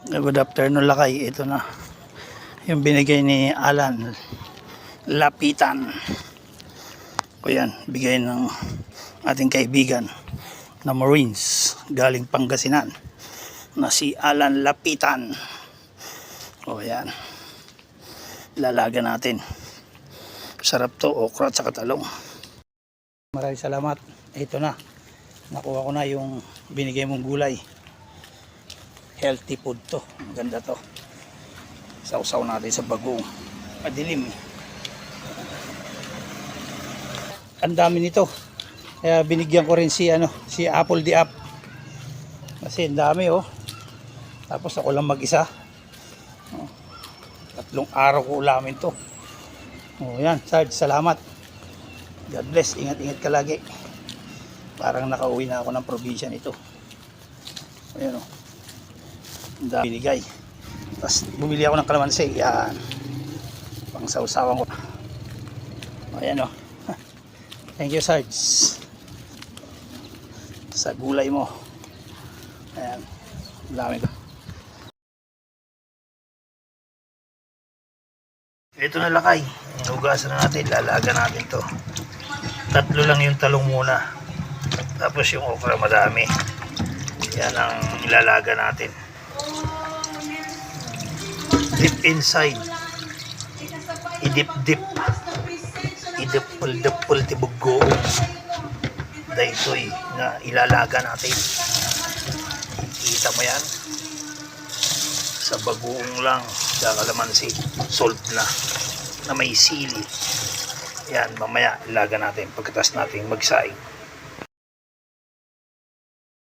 Good afternoon lakay. Ito na yung binigay ni Alan Lapitan. O yan, bigay ng ating kaibigan na Marines galing Pangasinan na si Alan Lapitan. O yan, lalaga natin. Sarap to, okra at saka talong. Maraming salamat. Ito na, nakuha ko na yung binigay mong gulay. Healthy food to, maganda to. Sausaw natin sa bagoong. Madilim. Ang dami nito. Kaya binigyan ko rin si Apple the App. Kasi ang dami oh. Tapos ako lang mag-isa. 3 araw ko ulamin to. Oh, yan, Sarge, salamat. God bless, ingat-ingat ka lagi. Parang nakauwi na ako ng probinsya nito. Ayan oh. Ang dami binigay. Tapos bumili ako ng kalamansi. Yan. Pang sausawan ko. Ayan o. Thank you, Sarge. Sa gulay mo. Ayan. Dami ko. Ito na lakay. Hugasan na natin. Lalaga natin to. 3 lang yung talong muna. Tapos yung okra madami. Yan ang ilalaga natin. Dip inside. Idip-dip. Idipul-dipul tibugo. Dahitoy na ilalaga natin. Kita mo yan? Sa bagoong lang. Kalamansi. Solve na may sili. Yan, mamaya ilaga natin pagkatas natin magsaing.